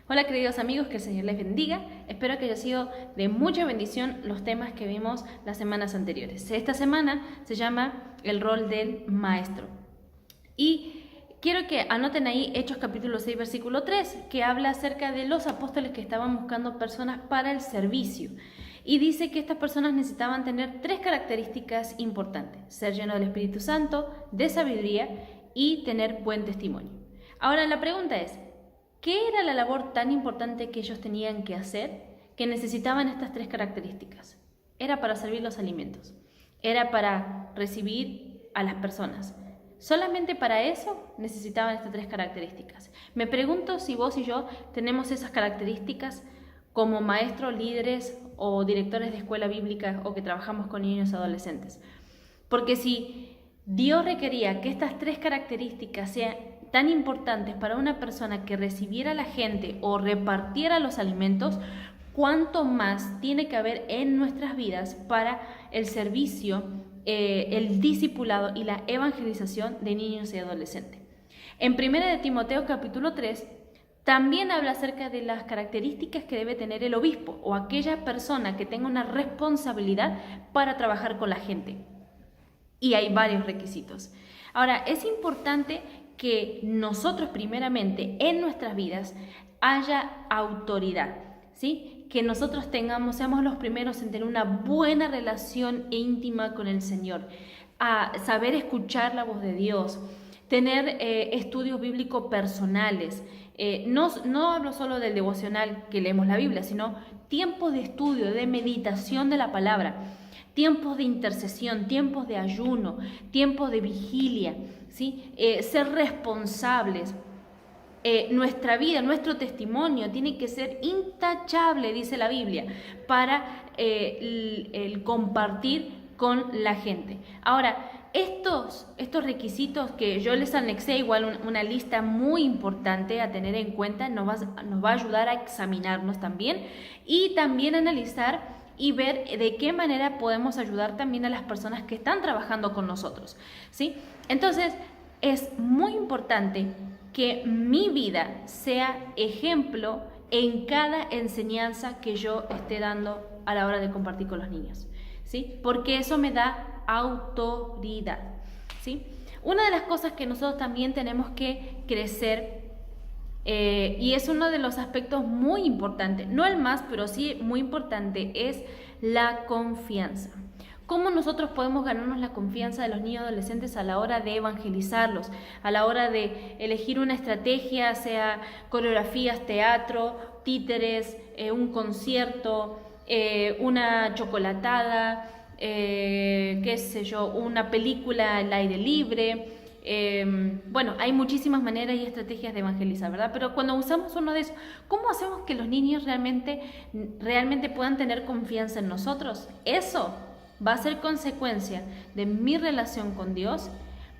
Hola queridos amigos, que el Señor les bendiga. Espero que haya sido de mucha bendición los temas que vimos las semanas anteriores. Esta semana se llama el rol del maestro. Y quiero que anoten ahí Hechos capítulo 6, versículo 3, que habla acerca de los apóstoles que estaban buscando personas para el servicio. Y dice que estas personas necesitaban tener tres características importantes: ser lleno del Espíritu Santo, de sabiduría y tener buen testimonio. Ahora la pregunta es, ¿qué era la labor tan importante que ellos tenían que hacer, que necesitaban estas tres características? Era para servir los alimentos, era para recibir a las personas. Solamente para eso necesitaban estas tres características. Me pregunto si vos y yo tenemos esas características como maestros, líderes o directores de escuela bíblica o que trabajamos con niños y adolescentes. Porque si Dios requería que estas tres características sean tan importantes para una persona que recibiera a la gente o repartiera los alimentos, ¿cuánto más tiene que haber en nuestras vidas para el servicio, el discipulado y la evangelización de niños y adolescentes? En 1 de Timoteo capítulo 3 también habla acerca de las características que debe tener el obispo o aquella persona que tenga una responsabilidad para trabajar con la gente. Y hay varios requisitos. Ahora, es importante que nosotros primeramente en nuestras vidas haya autoridad, ¿sí? Que nosotros seamos los primeros en tener una buena relación íntima con el Señor, a saber escuchar la voz de Dios, tener estudios bíblicos personales. No hablo solo del devocional que leemos la Biblia, sino tiempos de estudio, de meditación de la palabra, tiempos de intercesión, tiempos de ayuno, tiempos de vigilia, ¿sí? Ser responsables. Nuestra vida, nuestro testimonio tiene que ser intachable, dice la Biblia, para el compartir con la gente. Ahora, estos requisitos que yo les anexé, igual una lista muy importante a tener en cuenta, nos va a ayudar a examinarnos también y también analizar y ver de qué manera podemos ayudar también a las personas que están trabajando con nosotros, ¿sí? Entonces, es muy importante que mi vida sea ejemplo en cada enseñanza que yo esté dando a la hora de compartir con los niños, ¿sí? Porque eso me da autoridad, ¿sí? Una de las cosas que nosotros también tenemos que crecer, y es uno de los aspectos muy importantes, no el más, pero sí muy importante, es la confianza. ¿Cómo nosotros podemos ganarnos la confianza de los niños y adolescentes a la hora de evangelizarlos, a la hora de elegir una estrategia, sea coreografías, teatro, títeres, un concierto, una chocolatada, qué sé yo, una película al aire libre? Bueno, hay muchísimas maneras y estrategias de evangelizar, ¿verdad? Pero cuando usamos uno de esos, ¿cómo hacemos que los niños realmente puedan tener confianza en nosotros? Eso va a ser consecuencia de mi relación con Dios.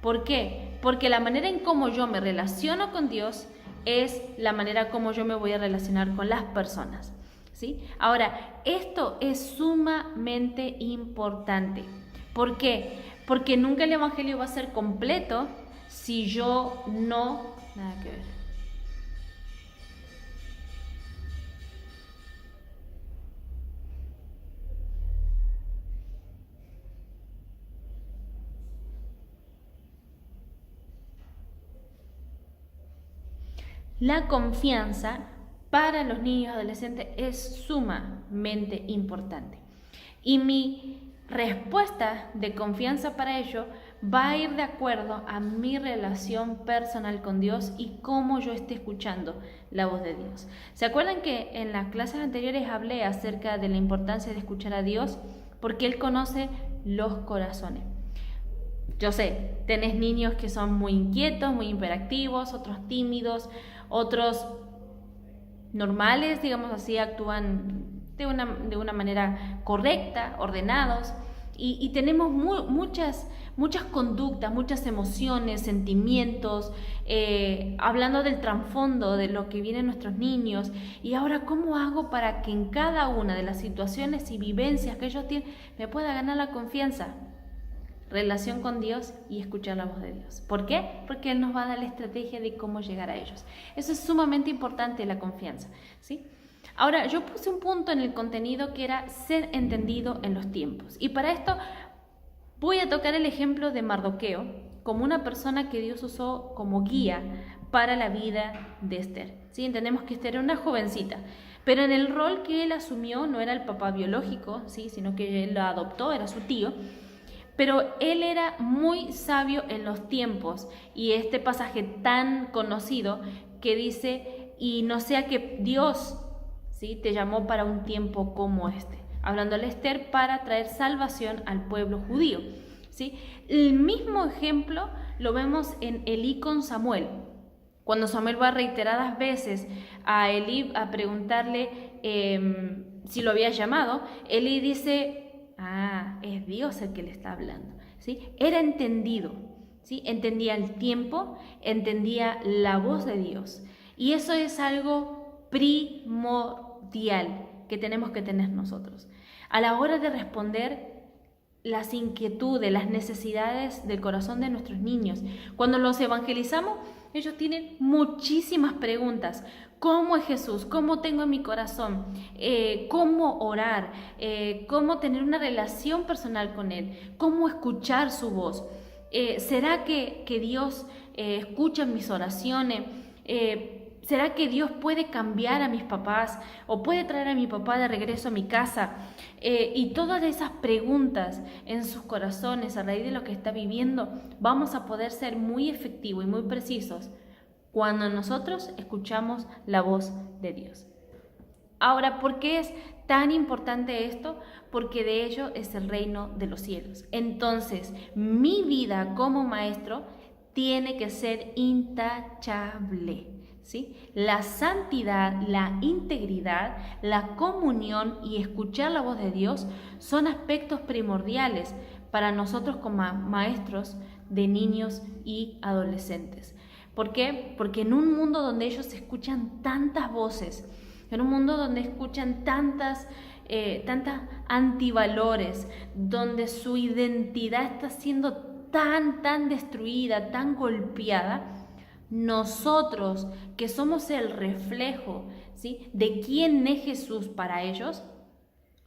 ¿Por qué? Porque la manera en cómo yo me relaciono con Dios es la manera como yo me voy a relacionar con las personas, ¿sí? Ahora, esto es sumamente importante. ¿Por qué? Porque nunca el evangelio va a ser completo si yo no... Nada que ver. La confianza para los niños y adolescentes es sumamente importante. Y mi respuesta de confianza para ello va a ir de acuerdo a mi relación personal con Dios y cómo yo esté escuchando la voz de Dios. ¿Se acuerdan que en las clases anteriores hablé acerca de la importancia de escuchar a Dios? Porque Él conoce los corazones. Yo sé, tenés niños que son muy inquietos, muy hiperactivos, otros tímidos, otros normales, digamos así, actúan de una manera correcta, ordenados, y tenemos muchas conductas, muchas emociones, sentimientos, hablando del trasfondo de lo que vienen nuestros niños. Y ahora, ¿cómo hago para que en cada una de las situaciones y vivencias que ellos tienen me pueda ganar la confianza? relación con Dios y escuchar la voz de Dios. ¿Por qué? Porque Él nos va a dar la estrategia de cómo llegar a ellos. Eso es sumamente importante, la confianza, ¿sí? Ahora, yo puse un punto en el contenido que era ser entendido en los tiempos. Y para esto voy a tocar el ejemplo de Mardoqueo como una persona que Dios usó como guía para la vida de Esther. ¿Sí? Entendemos que Esther era una jovencita, pero en el rol que él asumió no era el papá biológico, ¿sí? Sino que él la adoptó, era su tío. Pero él era muy sabio en los tiempos, y este pasaje tan conocido que dice, y no sea que Dios, ¿sí?, te llamó para un tiempo como este, hablándole a Esther para traer salvación al pueblo judío, ¿sí? El mismo ejemplo lo vemos en Elí con Samuel. Cuando Samuel va reiteradas veces a Elí a preguntarle si lo había llamado, Elí dice, es Dios el que le está hablando, ¿sí? Era entendido, ¿sí? Entendía el tiempo, entendía la voz de Dios. Y eso es algo primordial que tenemos que tener nosotros. A la hora de responder las inquietudes, las necesidades del corazón de nuestros niños, cuando los evangelizamos, ellos tienen muchísimas preguntas. ¿Cómo es Jesús? ¿Cómo tengo en mi corazón? ¿Cómo orar? ¿Cómo tener una relación personal con Él? ¿Cómo escuchar su voz? ¿Será que Dios escucha mis oraciones? ¿Será que Dios puede cambiar a mis papás o puede traer a mi papá de regreso a mi casa? Y todas esas preguntas en sus corazones a raíz de lo que está viviendo, vamos a poder ser muy efectivos y muy precisos cuando nosotros escuchamos la voz de Dios. Ahora, ¿por qué es tan importante esto? Porque de ello es el reino de los cielos. Entonces, mi vida como maestro tiene que ser intachable, ¿sí? La santidad, la integridad, la comunión y escuchar la voz de Dios son aspectos primordiales para nosotros como maestros de niños y adolescentes. ¿Por qué? Porque en un mundo donde ellos escuchan tantas voces, en un mundo donde escuchan tantas antivalores, donde su identidad está siendo tan destruida, tan golpeada, nosotros que somos el reflejo, ¿sí?, de quién es Jesús para ellos,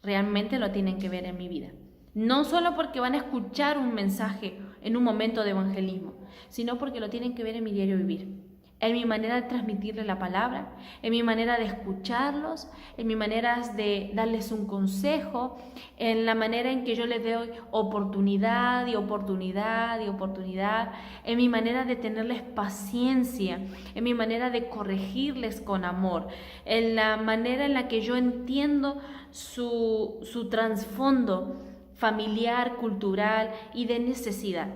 realmente lo tienen que ver en mi vida. No solo porque van a escuchar un mensaje en un momento de evangelismo, sino porque lo tienen que ver en mi diario vivir, en mi manera de transmitirles la palabra, en mi manera de escucharlos, en mi manera de darles un consejo, en la manera en que yo les doy oportunidad y oportunidad y oportunidad, en mi manera de tenerles paciencia, en mi manera de corregirles con amor, en la manera en la que yo entiendo su trasfondo familiar, cultural y de necesidad.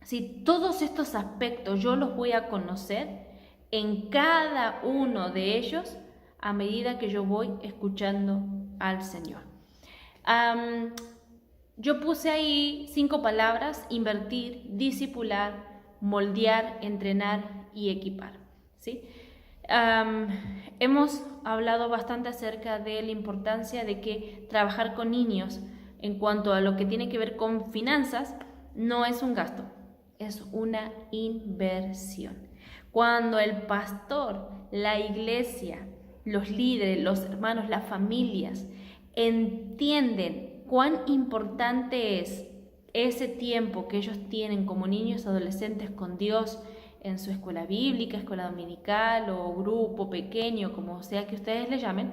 Si todos estos aspectos yo los voy a conocer en cada uno de ellos a medida que yo voy escuchando al Señor. Yo puse ahí 5 palabras: invertir, discipular, moldear, entrenar y equipar, ¿sí? Hemos hablado bastante acerca de la importancia de que trabajar con niños en cuanto a lo que tiene que ver con finanzas no es un gasto, es una inversión. Cuando el pastor, la iglesia, los líderes, los hermanos, las familias entienden cuán importante es ese tiempo que ellos tienen como niños y adolescentes con Dios en su escuela bíblica, escuela dominical o grupo pequeño, como sea que ustedes le llamen,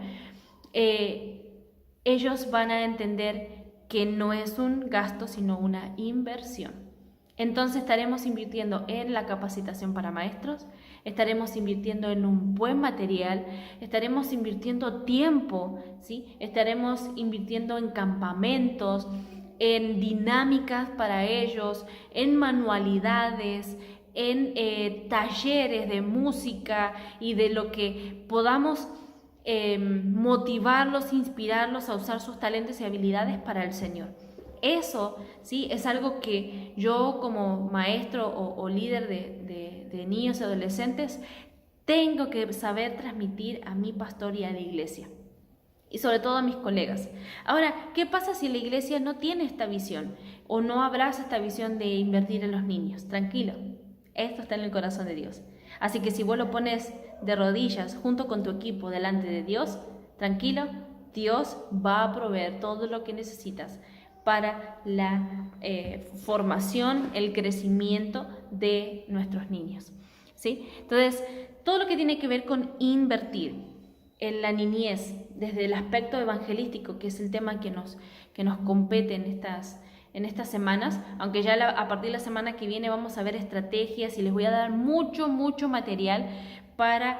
ellos van a entender que no es un gasto, sino una inversión. Entonces estaremos invirtiendo en la capacitación para maestros, estaremos invirtiendo en un buen material, estaremos invirtiendo tiempo, ¿sí? Estaremos invirtiendo en campamentos, en dinámicas para ellos, en manualidades, en talleres de música y de lo que podamos motivarlos, inspirarlos a usar sus talentos y habilidades para el Señor. Eso, ¿sí?, es algo que yo como maestro o líder de niños y adolescentes tengo que saber transmitir a mi pastor y a la iglesia. y sobre todo a mis colegas. Ahora, ¿qué pasa si la iglesia no tiene esta visión o no abraza esta visión de invertir en los niños? Tranquilo, esto está en el corazón de Dios. Así que si vos lo pones de rodillas junto con tu equipo delante de Dios, tranquilo, Dios va a proveer todo lo que necesitas para la formación, el crecimiento de nuestros niños, ¿sí? Entonces, todo lo que tiene que ver con invertir en la niñez, desde el aspecto evangelístico, que es el tema que nos compete en estas semanas, aunque ya a partir de la semana que viene vamos a ver estrategias y les voy a dar mucho material para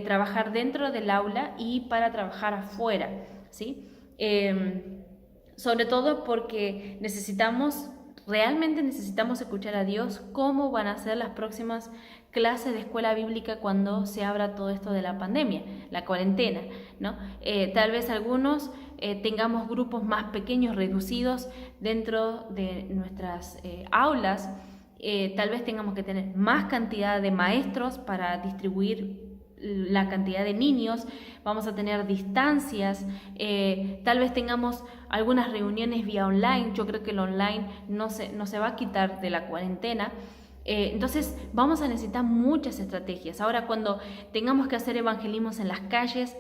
trabajar dentro del aula y para trabajar afuera, ¿sí? Sobre todo porque realmente necesitamos escuchar a Dios cómo van a ser las próximas clases de escuela bíblica cuando se abra todo esto de la pandemia, la cuarentena, ¿no? Tal vez algunos tengamos grupos más pequeños, reducidos dentro de nuestras aulas, tal vez tengamos que tener más cantidad de maestros para distribuir la cantidad de niños, vamos a tener distancias, tal vez tengamos algunas reuniones vía online. Yo creo que el online no se va a quitar de la cuarentena. Entonces vamos a necesitar muchas estrategias. Ahora, cuando tengamos que hacer evangelismos en las calles,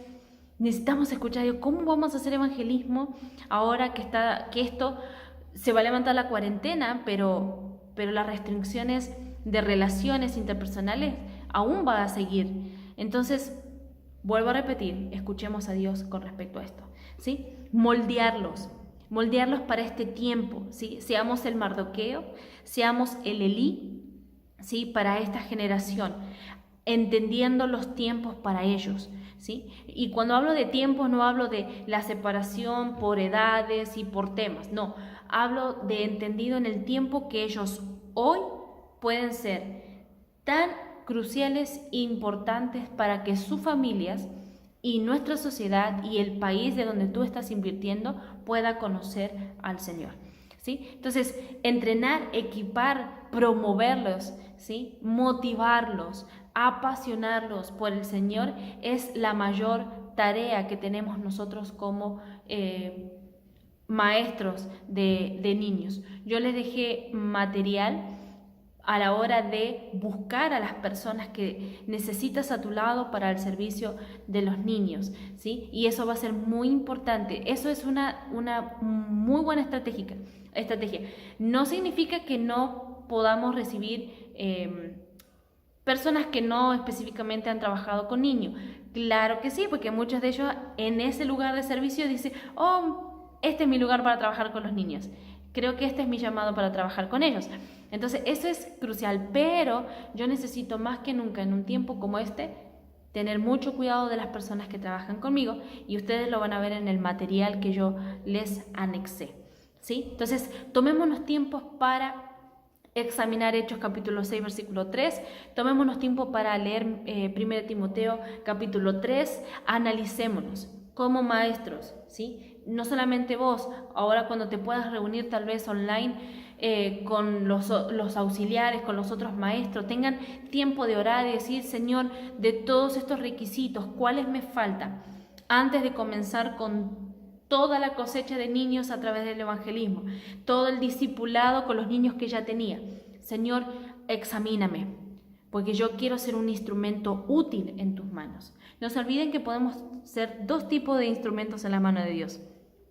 necesitamos escuchar, digo, ¿cómo vamos a hacer evangelismo ahora que esto se va a levantar la cuarentena, pero las restricciones de relaciones interpersonales aún van a seguir? Entonces, vuelvo a repetir, escuchemos a Dios con respecto a esto, ¿sí? Moldearlos para este tiempo, ¿sí? Seamos el Mardoqueo, seamos el Elí, ¿sí? Para esta generación, entendiendo los tiempos para ellos, ¿sí? Y cuando hablo de tiempos no hablo de la separación por edades y por temas, no, hablo de entendido en el tiempo que ellos hoy pueden ser tan cruciales e importantes para que sus familias y nuestra sociedad y el país de donde tú estás invirtiendo pueda conocer al Señor, ¿sí? Entonces, entrenar, equipar, promoverlos, ¿sí? Motivarlos, apasionarlos por el Señor es la mayor tarea que tenemos nosotros como maestros de niños. Yo les dejé material a la hora de buscar a las personas que necesitas a tu lado para el servicio de los niños, ¿sí? Y eso va a ser muy importante. Eso es una muy buena estrategia. No significa que no podamos recibir personas que no específicamente han trabajado con niños. Claro que sí, porque muchos de ellos en ese lugar de servicio dicen, oh, este es mi lugar para trabajar con los niños. Creo que este es mi llamado para trabajar con ellos. Entonces, eso es crucial, pero yo necesito más que nunca en un tiempo como este tener mucho cuidado de las personas que trabajan conmigo, y ustedes lo van a ver en el material que yo les anexé, ¿sí? Entonces, tomémonos tiempos para examinar Hechos capítulo 6, versículo 3, tomémonos tiempo para leer 1 Timoteo capítulo 3, analicémonos como maestros, ¿sí? No solamente vos, ahora cuando te puedas reunir tal vez online con los auxiliares, con los otros maestros, tengan tiempo de orar y decir, Señor, de todos estos requisitos, ¿cuáles me faltan? Antes de comenzar con toda la cosecha de niños a través del evangelismo, todo el discipulado con los niños que ya tenía. Señor, examíname, porque yo quiero ser un instrumento útil en tus manos. No se olviden que podemos ser dos tipos de instrumentos en la mano de Dios.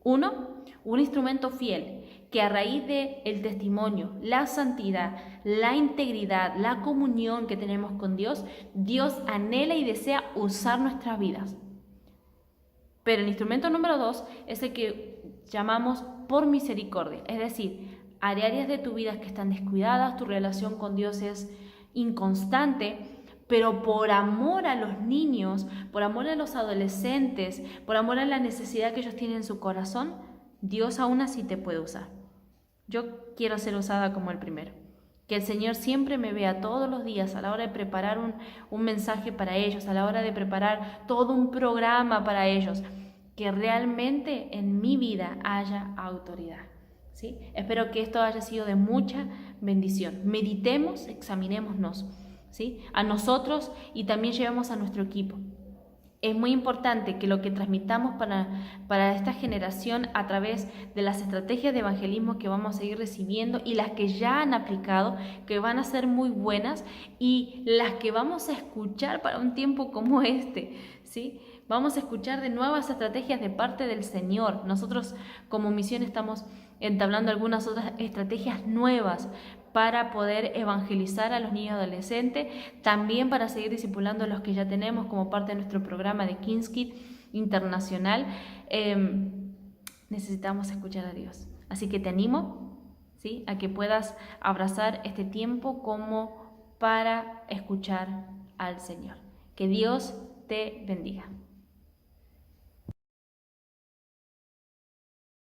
Uno, un instrumento fiel, que a raíz del testimonio, la santidad, la integridad, la comunión que tenemos con Dios, Dios anhela y desea usar nuestras vidas. Pero el instrumento número 2 es el que llamamos por misericordia, es decir, hay áreas de tu vida que están descuidadas, tu relación con Dios es inconstante, pero por amor a los niños, por amor a los adolescentes, por amor a la necesidad que ellos tienen en su corazón, Dios aún así te puede usar. Yo quiero ser usada como el primero. Que el Señor siempre me vea todos los días a la hora de preparar un mensaje para ellos, a la hora de preparar todo un programa para ellos, que realmente en mi vida haya autoridad, ¿sí? Espero que esto haya sido de mucha bendición. Meditemos, examinémonos, ¿sí? A nosotros y también llevemos a nuestro equipo. es muy importante que lo que transmitamos para esta generación a través de las estrategias de evangelismo que vamos a seguir recibiendo y las que ya han aplicado, que van a ser muy buenas, y las que vamos a escuchar para un tiempo como este, ¿sí? Vamos a escuchar de nuevas estrategias de parte del Señor. Nosotros como misión estamos entablando algunas otras estrategias nuevas para poder evangelizar a los niños y adolescentes, también para seguir discipulando a los que ya tenemos como parte de nuestro programa de King's Kids Internacional. Necesitamos escuchar a Dios. Así que te animo, ¿sí?, a que puedas abrazar este tiempo como para escuchar al Señor. Que Dios te bendiga.